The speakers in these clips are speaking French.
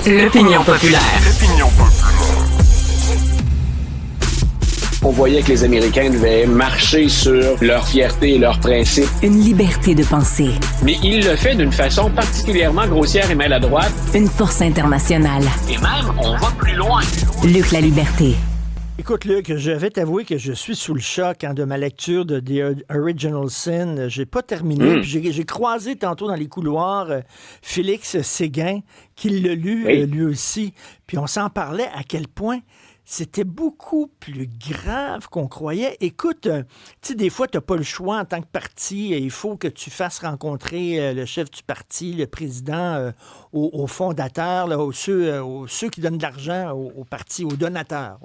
L'opinion populaire. On voyait que les Américains devaient marcher sur leur fierté et leurs principes. Une liberté de penser. Mais il le fait d'une façon particulièrement grossière et maladroite. Une force internationale. Et même, on va plus loin. Luc La Liberté. Écoute, Luc, je vais t'avouer que je suis sous le choc de ma lecture de The Original Sin. J'ai pas terminé. Puis j'ai croisé tantôt dans les couloirs Félix Séguin, qui l'a lu lui aussi. Puis on s'en parlait à quel point c'était beaucoup plus grave qu'on croyait. Écoute, tu sais, des fois, tu n'as pas le choix en tant que parti. Il faut que tu fasses rencontrer le chef du parti, le président, aux fondateurs, là, aux ceux qui donnent de l'argent au parti, aux donateurs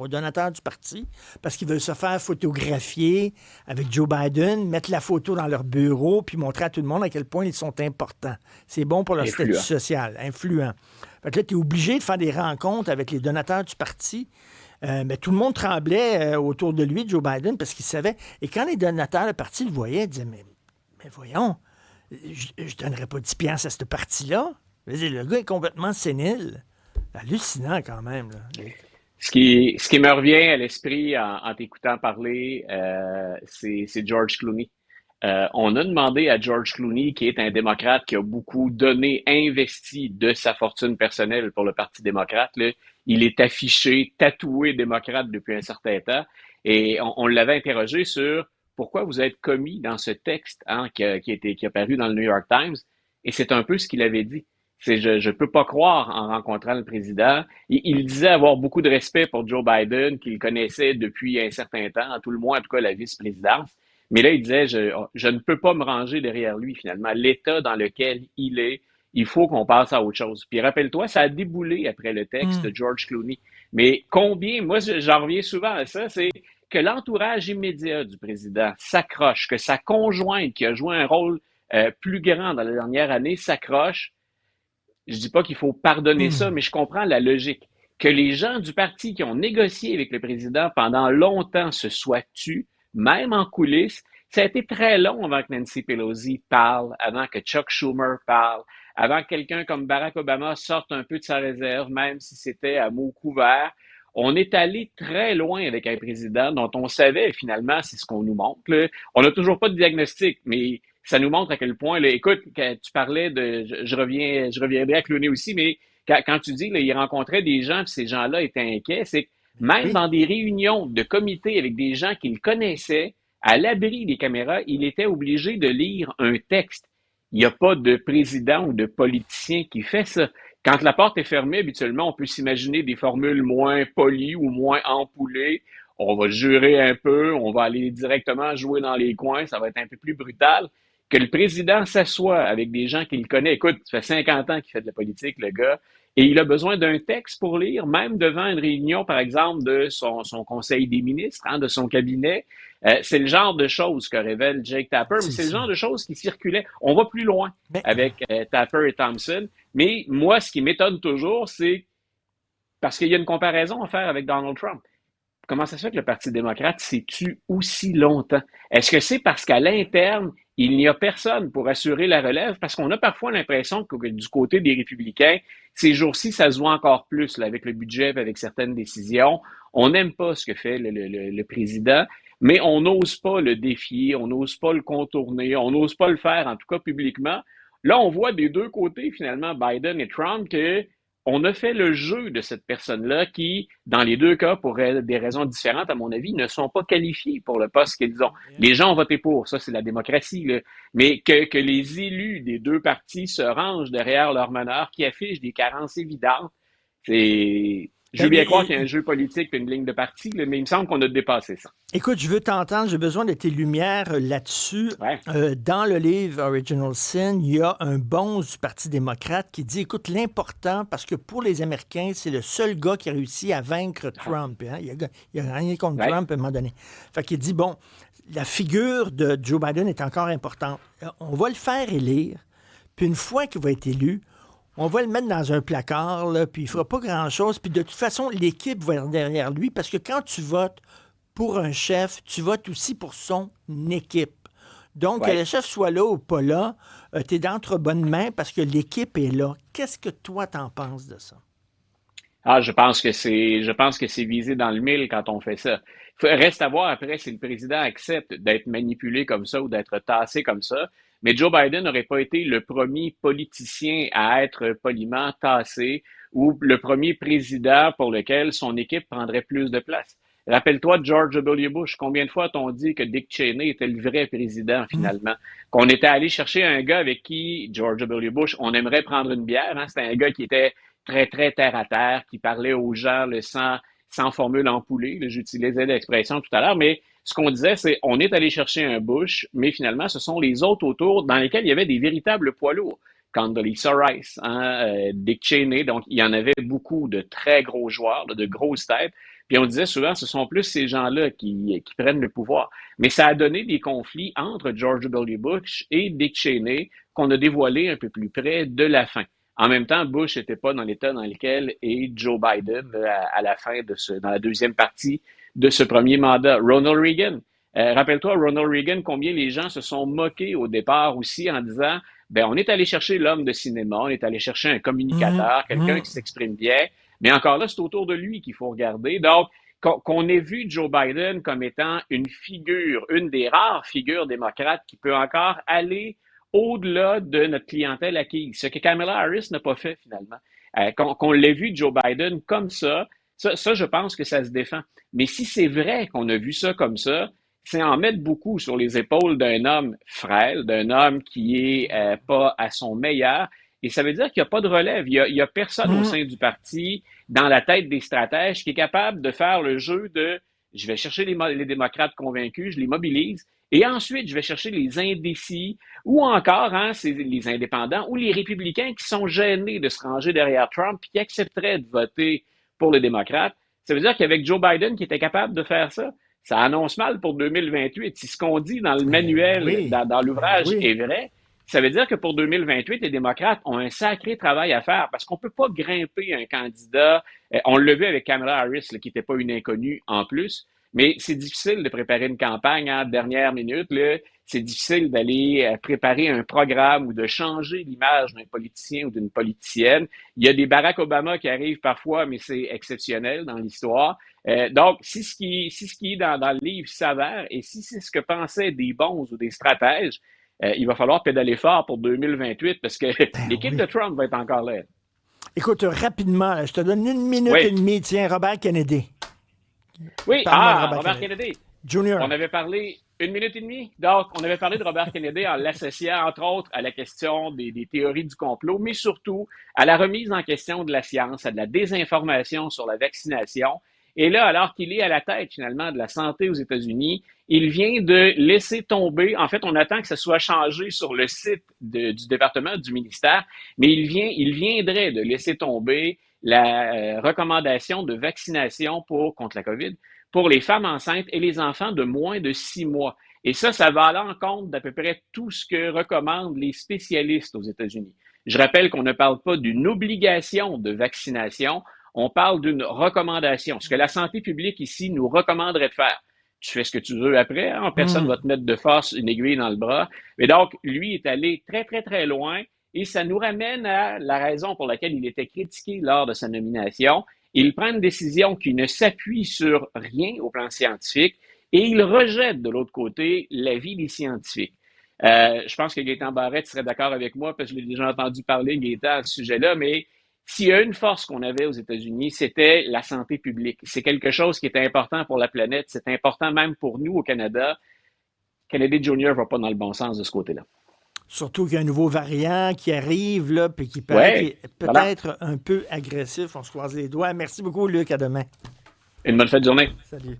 du parti, parce qu'ils veulent se faire photographier avec Joe Biden, mettre la photo dans leur bureau, puis montrer à tout le monde à quel point ils sont importants. C'est bon pour leur statut social, influent. Fait que là, tu es obligé de faire des rencontres avec les donateurs du parti. Mais tout le monde tremblait autour de lui, Joe Biden, parce qu'il savait. Et quand les donateurs du parti le voyaient, ils disaient, mais voyons, je ne donnerais pas 10 piastres à ce parti-là. Le gars est complètement sénile. Hallucinant quand même. Là. Ce qui me revient à l'esprit en t'écoutant parler, c'est George Clooney. On a demandé à George Clooney, qui est un démocrate qui a beaucoup donné, investi de sa fortune personnelle pour le Parti démocrate. Là. Il est affiché, tatoué démocrate depuis un certain temps. Et on l'avait interrogé sur pourquoi vous êtes commis dans ce texte qui a paru dans le New York Times. Et c'est un peu ce qu'il avait dit. C'est je peux pas croire en rencontrant le président. Il disait avoir beaucoup de respect pour Joe Biden, qu'il connaissait depuis un certain temps, à tout le moins, en tout cas, la vice-présidence. Mais là, il disait, je ne peux pas me ranger derrière lui, finalement. L'état dans lequel il est, il faut qu'on passe à autre chose. Puis rappelle-toi, ça a déboulé après le texte de George Clooney. Mais combien, moi, j'en reviens souvent à ça, c'est que l'entourage immédiat du président s'accroche, que sa conjointe, qui a joué un rôle plus grand dans la dernière année, s'accroche. Je dis pas qu'il faut pardonner ça, mais je comprends la logique. Que les gens du parti qui ont négocié avec le président pendant longtemps se soient tus, même en coulisses. Ça a été très long avant que Nancy Pelosi parle, avant que Chuck Schumer parle, avant que quelqu'un comme Barack Obama sorte un peu de sa réserve, même si c'était à mots couverts. On est allé très loin avec un président dont on savait finalement, c'est ce qu'on nous montre. Là. On n'a toujours pas de diagnostic, mais ça nous montre à quel point, là, écoute, quand tu parlais de, je reviendrai à Clooney aussi, mais quand tu dis, là, il rencontrait des gens, puis ces gens-là étaient inquiets, c'est que même dans des réunions de comités avec des gens qu'il connaissait, à l'abri des caméras, il était obligé de lire un texte. Il n'y a pas de président ou de politicien qui fait ça. Quand la porte est fermée, habituellement, on peut s'imaginer des formules moins polies ou moins ampoulées. On va jurer un peu, on va aller directement jouer dans les coins, ça va être un peu plus brutal. Que le président s'assoie avec des gens qu'il connaît. Écoute, ça fait 50 ans qu'il fait de la politique, le gars, et il a besoin d'un texte pour lire, même devant une réunion, par exemple, de son conseil des ministres, de son cabinet. C'est le genre de choses que révèle Jake Tapper, mais c'est le genre de choses qui circulaient. On va plus loin avec Tapper et Thompson. Mais moi, ce qui m'étonne toujours, c'est parce qu'il y a une comparaison à faire avec Donald Trump. Comment ça se fait que le Parti démocrate s'est tué aussi longtemps? Est-ce que c'est parce qu'à l'interne, il n'y a personne pour assurer la relève? Parce qu'on a parfois l'impression que du côté des républicains, ces jours-ci, ça se voit encore plus là, avec le budget et avec certaines décisions. On n'aime pas ce que fait le président, mais on n'ose pas le défier, on n'ose pas le contourner, on n'ose pas le faire, en tout cas publiquement. Là, on voit des deux côtés, finalement, Biden et Trump, que on a fait le jeu de cette personne-là qui, dans les deux cas, pour des raisons différentes, à mon avis, ne sont pas qualifiés pour le poste qu'ils ont. Les gens ont voté pour, ça c'est la démocratie, là. Mais que les élus des deux partis se rangent derrière leur meneur, qui affichent des carences évidentes, c'est... Je veux bien croire qu'il y a un jeu politique et une ligne de parti, là, mais il me semble qu'on a dépassé ça. Écoute, je veux t'entendre, j'ai besoin de tes lumières là-dessus. Ouais. Dans le livre Original Sin, il y a un bonze du Parti démocrate qui dit, écoute, l'important, parce que pour les Américains, c'est le seul gars qui a réussi à vaincre Trump. Hein? Il a gagné contre Trump à un moment donné. Fait qu'il dit, bon, la figure de Joe Biden est encore importante. On va le faire élire, puis une fois qu'il va être élu, on va le mettre dans un placard, là, puis il ne fera pas grand-chose. Puis de toute façon, l'équipe va être derrière lui, parce que quand tu votes pour un chef, tu votes aussi pour son équipe. Donc, que le chef soit là ou pas là, tu es d'entre bonnes mains parce que l'équipe est là. Qu'est-ce que toi, t'en penses de ça? Je pense que c'est visé dans le mille quand on fait ça. Reste à voir après si le président accepte d'être manipulé comme ça ou d'être tassé comme ça. Mais Joe Biden n'aurait pas été le premier politicien à être poliment tassé ou le premier président pour lequel son équipe prendrait plus de place. Rappelle-toi de George W. Bush. Combien de fois t'ont dit que Dick Cheney était le vrai président finalement? Qu'on était allé chercher un gars avec qui, George W. Bush, on aimerait prendre une bière. Hein? C'était un gars qui était très, très terre à terre, qui parlait aux gens sans formule empoulée. J'utilisais l'expression tout à l'heure, mais ce qu'on disait, c'est on est allé chercher un Bush, mais finalement, ce sont les autres autour dans lesquels il y avait des véritables poids lourds. Condoleezza Rice, Dick Cheney, donc il y en avait beaucoup de très gros joueurs, de grosses têtes. Puis on disait souvent, ce sont plus ces gens-là qui prennent le pouvoir. Mais ça a donné des conflits entre George W. Bush et Dick Cheney qu'on a dévoilés un peu plus près de la fin. En même temps, Bush n'était pas dans l'état dans lequel est Joe Biden à la fin dans la deuxième partie de ce premier mandat. Ronald Reagan, rappelle-toi, Ronald Reagan, combien les gens se sont moqués au départ aussi en disant, ben on est allé chercher l'homme de cinéma, on est allé chercher un communicateur, quelqu'un qui s'exprime bien, mais encore là, c'est autour de lui qu'il faut regarder. Donc, qu'on ait vu Joe Biden comme étant une figure, une des rares figures démocrates qui peut encore aller au-delà de notre clientèle acquise, ce que Kamala Harris n'a pas fait finalement. Qu'on l'ait vu Joe Biden comme ça, je pense que ça se défend. Mais si c'est vrai qu'on a vu ça comme ça, c'est en mettre beaucoup sur les épaules d'un homme frêle, d'un homme qui est pas à son meilleur. Et ça veut dire qu'il n'y a pas de relève. Il y a personne au sein du parti, dans la tête des stratèges, qui est capable de faire le jeu de je vais chercher les démocrates convaincus, je les mobilise, et ensuite je vais chercher les indécis, ou encore c'est les indépendants, ou les républicains qui sont gênés de se ranger derrière Trump et qui accepteraient de voter pour les démocrates. Ça veut dire qu'avec Joe Biden qui était capable de faire ça, ça annonce mal pour 2028. Si ce qu'on dit dans le manuel, dans l'ouvrage est vrai, ça veut dire que pour 2028, les démocrates ont un sacré travail à faire parce qu'on ne peut pas grimper un candidat. On l'a vu avec Kamala Harris, là, qui n'était pas une inconnue en plus, mais c'est difficile de préparer une campagne en dernière minute. Là. C'est difficile d'aller préparer un programme ou de changer l'image d'un politicien ou d'une politicienne. Il y a des Barack Obama qui arrivent parfois, mais c'est exceptionnel dans l'histoire. Donc, si ce qui est dans le livre s'avère et si c'est ce que pensaient des bons ou des stratèges, il va falloir pédaler fort pour 2028 parce que l'équipe de Trump va être encore là. Écoute, rapidement, là, je te donne 1 minute et demie. Tiens, Robert Kennedy. Oui, Robert Kennedy. Junior. On avait parlé 1 minute et demie. Donc, on avait parlé de Robert Kennedy en l'associant, entre autres, à la question des théories du complot, mais surtout à la remise en question de la science, à de la désinformation sur la vaccination. Et là, alors qu'il est à la tête, finalement, de la santé aux États-Unis, il vient de laisser tomber, en fait, on attend que ça soit changé sur le site du département, du ministère, mais il viendrait de laisser tomber la recommandation de vaccination contre la COVID pour les femmes enceintes et les enfants de moins de 6 mois. Et ça va à l'encontre d'à peu près tout ce que recommandent les spécialistes aux États-Unis. Je rappelle qu'on ne parle pas d'une obligation de vaccination, on parle d'une recommandation. Ce que la santé publique ici nous recommanderait de faire. Tu fais ce que tu veux après, hein? Personne ne va te mettre de force une aiguille dans le bras. Mais donc, lui est allé très, très, très loin et ça nous ramène à la raison pour laquelle il était critiqué lors de sa nomination. Il prend une décision qui ne s'appuie sur rien au plan scientifique et il rejette de l'autre côté l'avis des scientifiques. Je pense que Gaétan Barrette serait d'accord avec moi parce que je l'ai déjà entendu parler, Gaétan, à ce sujet-là, mais s'il y a une force qu'on avait aux États-Unis, c'était la santé publique. C'est quelque chose qui est important pour la planète, c'est important même pour nous au Canada. Kennedy Jr. ne va pas dans le bon sens de ce côté-là. Surtout qu'il y a un nouveau variant qui arrive, là, puis qui paraît peut-être un peu agressif. On se croise les doigts. Merci beaucoup, Luc. À demain. Une bonne fête de journée. Salut.